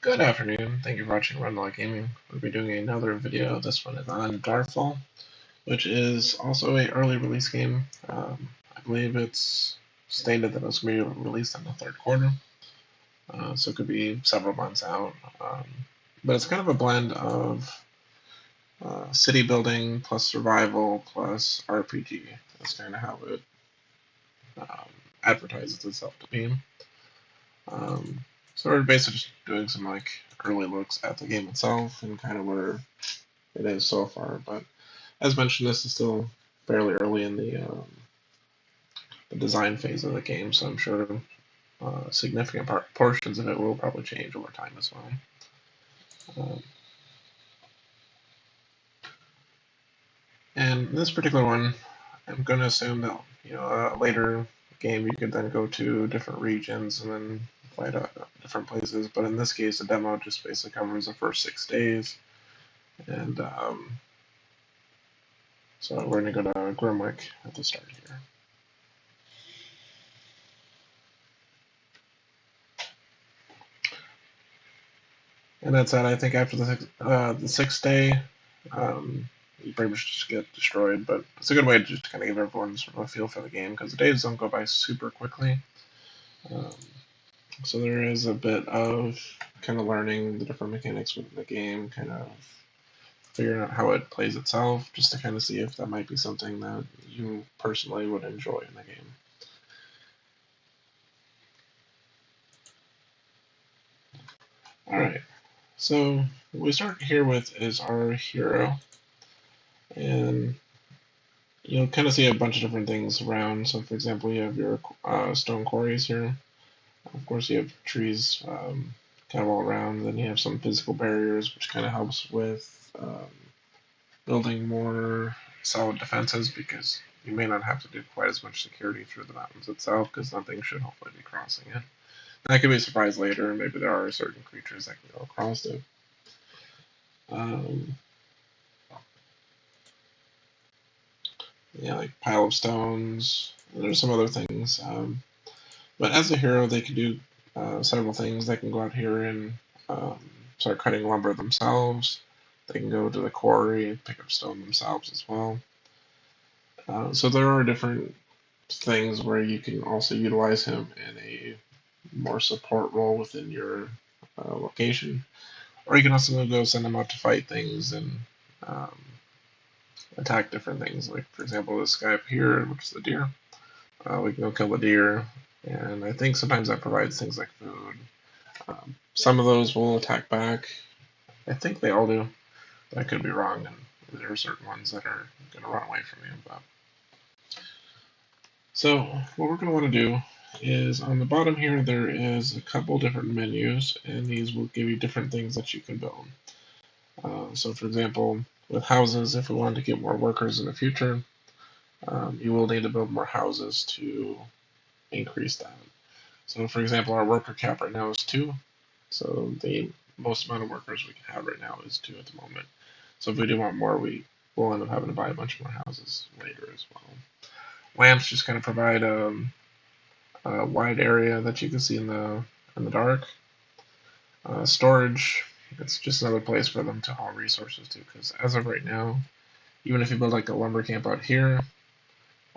Good afternoon. Thank you for watching Rundlii Gaming. We'll be doing another video. This one is on Darfall, which is also a early release game. I believe it's stated that it's going to be released in the third quarter, so it could be several months out. But it's kind of a blend of city building plus survival plus RPG. That's kind of how it um, advertises itself to be. Um, so we're basically just doing some early looks at the game itself and kind of where it is so far. But as mentioned, this is still fairly early in the design phase of the game, so I'm sure significant portions of it will probably change over time as well. Um, and this particular one, I'm going to assume that later game you could then go to different regions and then fight different places. But in this case, the demo just basically covers the first 6 days, and so we're going to go to Grimwick at the start here. And that's it. I think after the sixth day, you pretty much just get destroyed. But it's a good way to just kind of give everyone sort of a feel for the game because the days don't go by super quickly. Um, so there is a bit of kind of learning the different mechanics within the game, kind of figuring out how it plays itself, just to kind of see if that might be something that you personally would enjoy in the game. All right. So what we start here with is our hero, and you'll kind of see a bunch of different things around. So, for example, you have your stone quarries here. Of course, you have trees kind of all around. Then you have some physical barriers, which kind of helps with building more solid defenses because you may not have to do quite as much security through the mountains itself because nothing should hopefully be crossing it. That could be a surprise later. Maybe there are certain creatures that can go across it. Um, yeah, like pile of stones. There's some other things. But as a hero, they can do several things. They can go out here and um, start cutting lumber themselves. They can go to the quarry and pick up stone themselves as well. So there are different things where you can also utilize him in a more support role within your location. Or you can also go send him out to fight things and um, attack different things. Like, for example, this guy up here, which is the deer. We can go kill the deer, and I think sometimes that provides things like food. Some of those will attack back. I think they all do, but I could be wrong, and there are certain ones that are going to run away from you. But so what we're going to want to do is on the bottom here there is a couple different menus, and these will give you different things that you can build. So for example, with houses, if we wanted to get more workers in the future, you will need to build more houses to increase that. So for example, our worker cap right now is 2. So the most amount of workers we can have right now is 2 at the moment. So if we do want more, we will end up having to buy a bunch more houses later as well. Lamps just kind of provide a wide area that you can see in the dark. Storage, it's just another place for them to haul resources to. Because as of right now, even if you build like a lumber camp out here,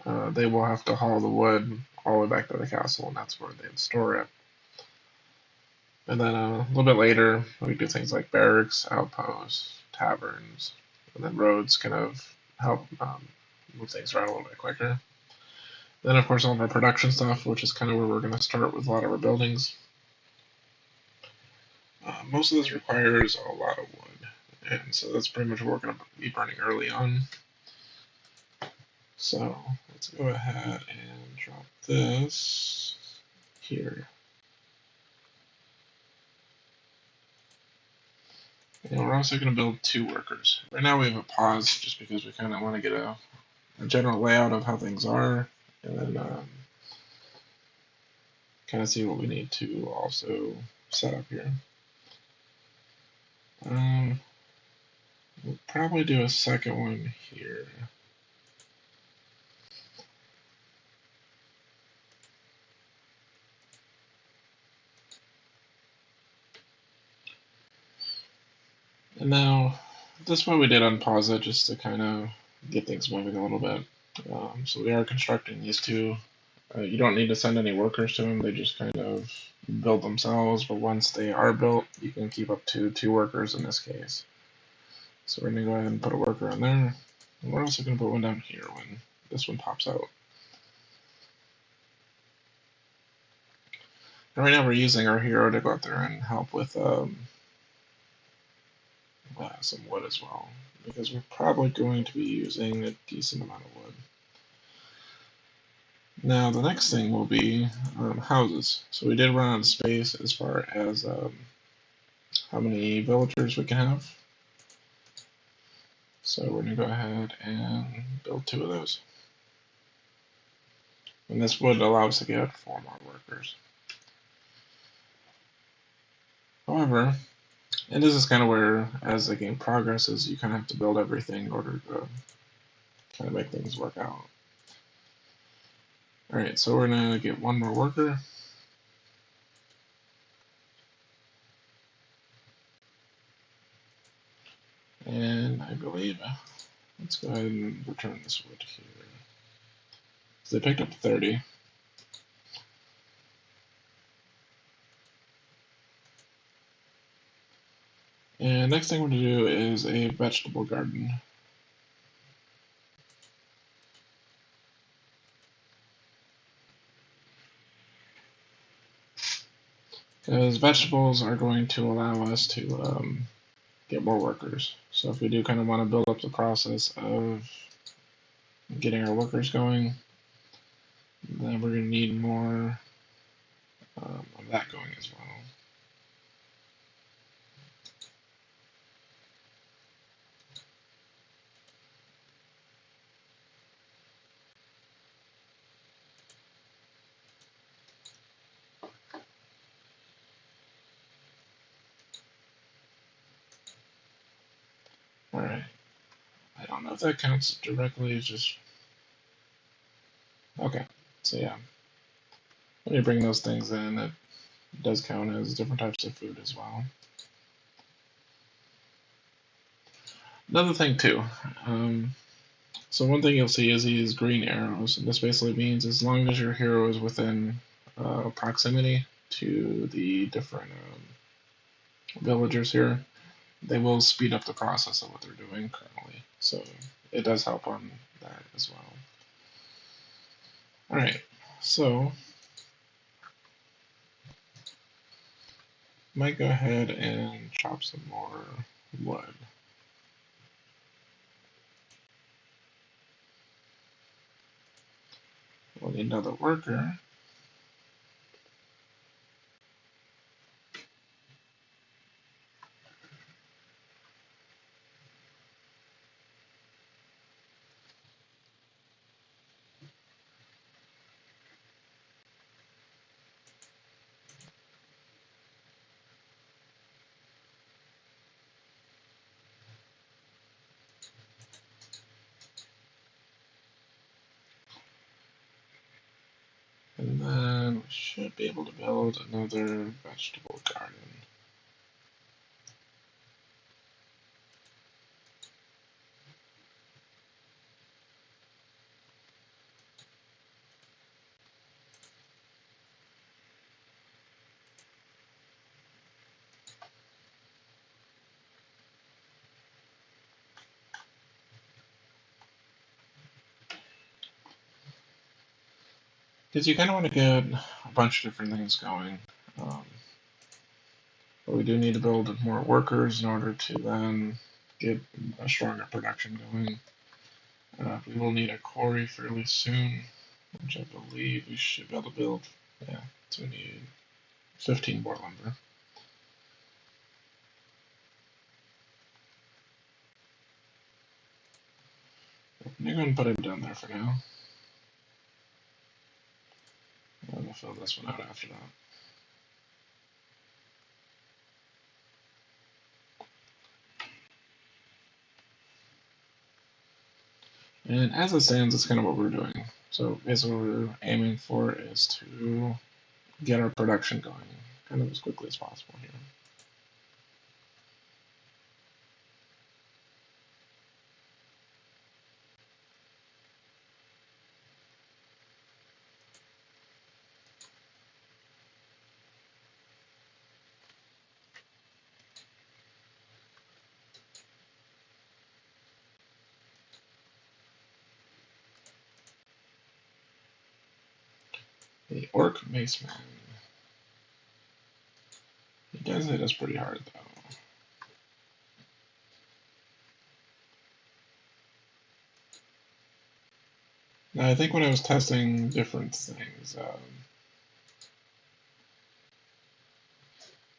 they will have to haul the wood all the way back to the castle, and that's where they'd store it. And then a little bit later, we do things like barracks, outposts, taverns, and then roads kind of help move things around a little bit quicker. Then, of course, all of our production stuff, which is kind of where we're going to start with a lot of our buildings. Most of this requires a lot of wood, and so that's pretty much what we're going to be burning early on. So let's go ahead and drop this here. And we're also going to build 2 workers. Right now we have a pause just because we kind of want to get a general layout of how things are, and then kind of see what we need to also set up here. We'll probably do a second one here. And now, this one we did unpause it just to kind of get things moving a little bit. So we are constructing these two. You don't need to send any workers to them, they just kind of build themselves, but once they are built, you can keep up to 2 workers in this case. So we're going to go ahead and put a worker in there, and we're also going to put one down here when this one pops out. And right now we're using our hero to go out there and help with some wood as well, because we're probably going to be using a decent amount of wood. Now the next thing will be houses. So we did run out of space as far as how many villagers we can have. So we're going to go ahead and build 2 of those. And this would allow us to get 4 more workers. However, and this is kind of where, as the game progresses, you kind of have to build everything in order to kind of make things work out. Alright, so we're going to get 1 more worker. And I believe, let's go ahead and return this wood here. So they picked up 30. And next thing we're going to do is a vegetable garden. Because vegetables are going to allow us to get more workers. So if we do kind of want to build up the process of getting our workers going, then we're going to need more of that going as well. Alright, I don't know if that counts directly, it's just... Okay, so yeah. When you bring those things in, it does count as different types of food as well. Another thing too, so one thing you'll see is these green arrows, and this basically means as long as your hero is within proximity to the different villagers here, they will speed up the process of what they're doing currently. So it does help on that as well. Alright, so might go ahead and chop some more wood. We'll need another worker. And then we should be able to build another vegetable garden. Because you kind of want to get a bunch of different things going. But we do need to build more workers in order to then get a stronger production going. We will need a quarry fairly soon, which I believe we should be able to build. Yeah, so we need 15 more lumber. I'm going to go and put it down there for now. And we'll fill this one out after that. And as it stands, that's kind of what we're doing. So basically what we're aiming for is to get our production going kind of as quickly as possible here. The Orc Maceman. He does hit us pretty hard, though. Now, I think when I was testing different things,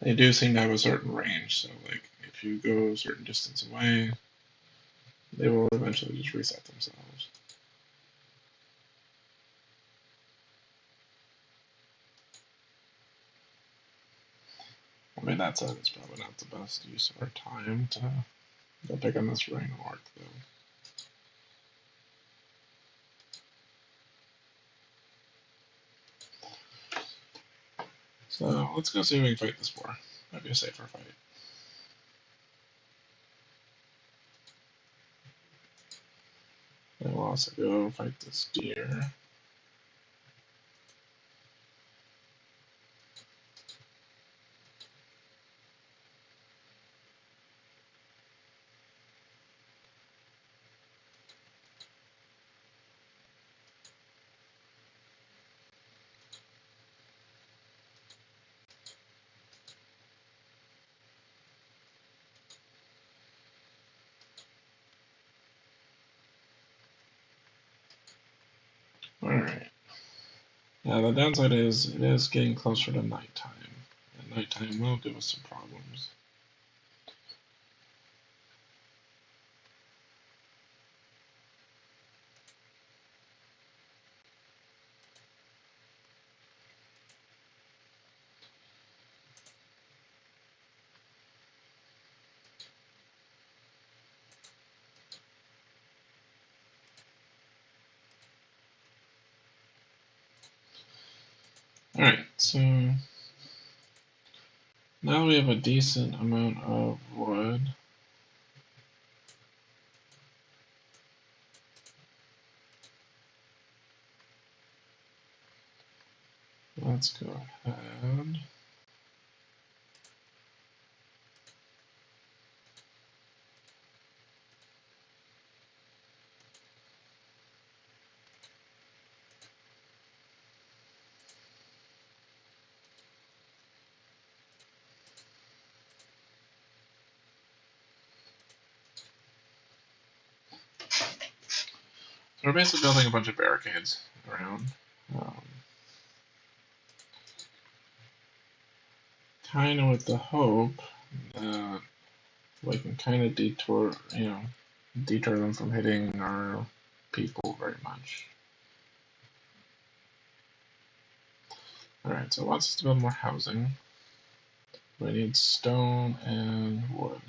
they do seem to have a certain range. So, like, if you go a certain distance away, they will eventually just reset themselves. I mean, that said, it's probably not the best use of our time to go pick on this random arc, though. So let's go see if we can fight this boar. Might be a safer fight. And we'll also go fight this deer. Alright. Now the downside is it is getting closer to nighttime. And nighttime will give us some problems. Alright, so now we have a decent amount of wood. Let's go ahead. So we're basically building a bunch of barricades around. Kind of with the hope that we can kind of deter them from hitting our people very much. Alright, so it wants us to build more housing. We need stone and wood.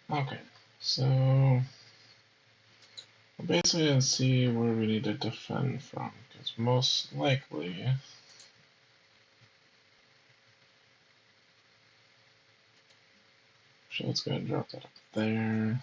Okay, so basically let's see where we need to defend from, because most likely so let's go ahead and drop that up there.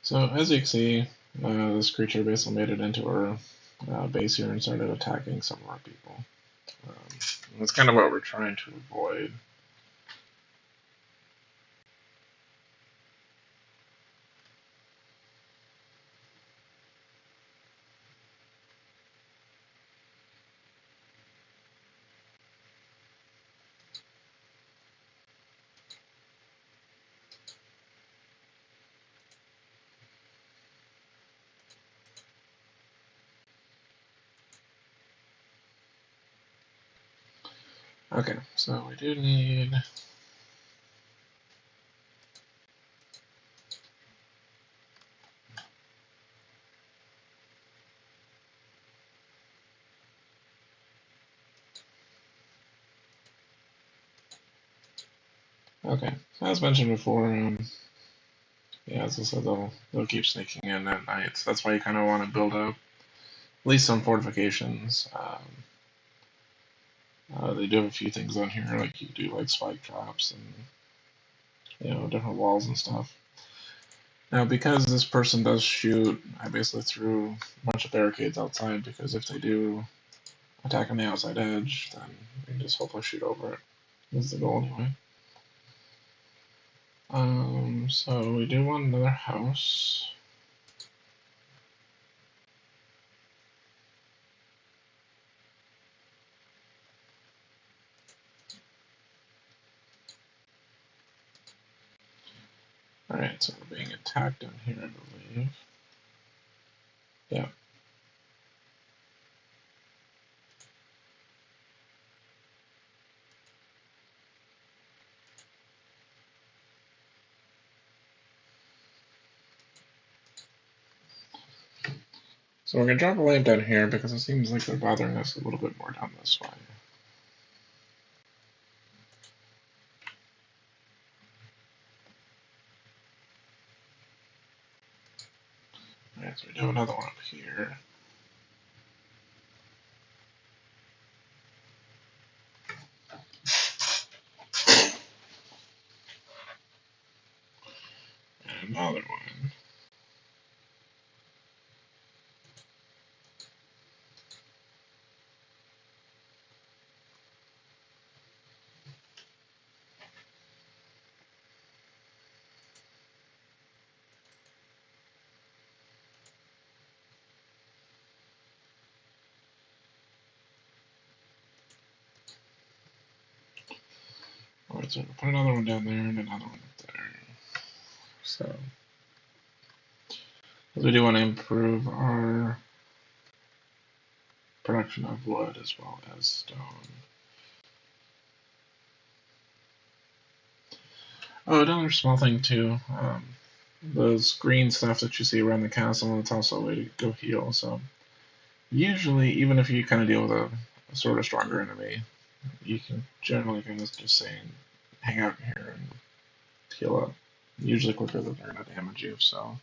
So as you can see, this creature basically made it into our base here and started attacking some of our people. That's kind of what we're trying to avoid. Okay, so we do need Okay, so as mentioned before, yeah, as I said, they'll keep sneaking in at night. So that's why you kind of want to build up at least some fortifications. They do have a few things on here, like you do like spike traps and different walls and stuff. Now, because this person does shoot, I basically threw a bunch of barricades outside because if they do attack on the outside edge, then we can just hopefully shoot over it. That's the goal anyway. So we do want another house. Alright, so we're being attacked down here, I believe. Yeah. So we're going to drop a lamp down here because it seems like they're bothering us a little bit more down this way. Alright, so we do another one up here. And another one. Alright, so we'll put another one down there and another one up there. So, because we do want to improve our production of wood as well as stone. Oh, another small thing too. Those green stuff that you see around the castle, it's also a way to go heal. So usually, even if you kind of deal with a sort of stronger enemy, you can generally kind of just say hang out here and heal up. Usually quicker than they're going to damage you. So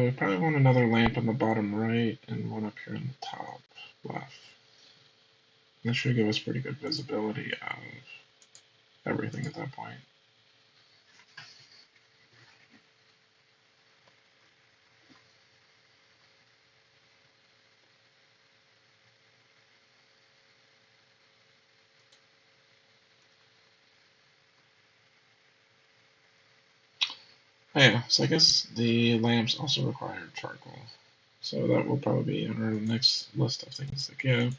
we probably want another lamp on the bottom right and one up here in the top left. That should give us pretty good visibility of everything at that point. Oh yeah, so I guess the lamps also require charcoal. So that will probably be on our next list of things to give.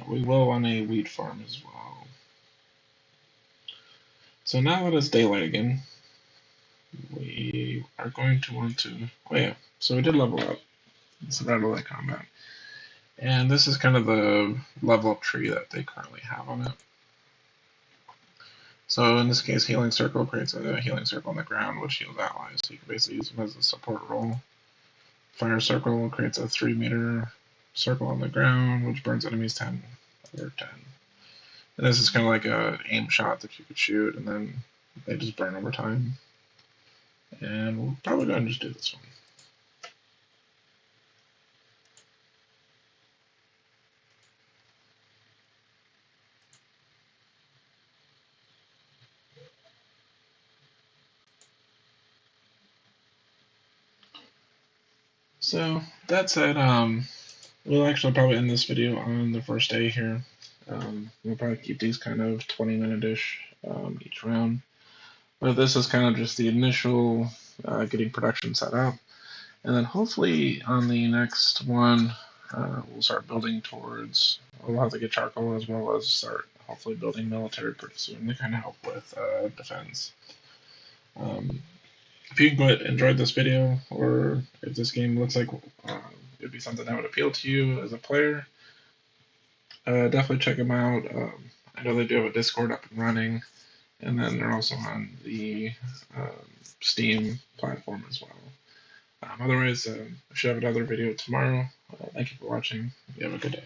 We will want a wheat farm as well. So now that it's daylight again, we are going to want to. Oh yeah, so we did level up. It's Rundlii combat, and this is kind of the level up tree that they currently have on it. So in this case, Healing Circle creates a healing circle on the ground, which heals allies. So you can basically use them as a support role. Fire Circle creates a 3-meter circle on the ground, which burns enemies 10 over 10. And this is kind of like a aim shot that you could shoot, and then they just burn over time. And we'll probably go ahead and just do this one. So that said, we'll actually probably end this video on the first day here. We'll probably keep these kind of 20-minute-ish each round. But this is kind of just the initial getting production set up. And then hopefully on the next one, we'll start building towards, we'll have to get charcoal as well as start hopefully building military pretty soon to kind of help with defense. If you enjoyed this video, or if this game looks like it'd be something that would appeal to you as a player, definitely check them out. I know they do have a Discord up and running, and then they're also on the Steam platform as well. Otherwise, I should have another video tomorrow. Thank you for watching. You have a good day.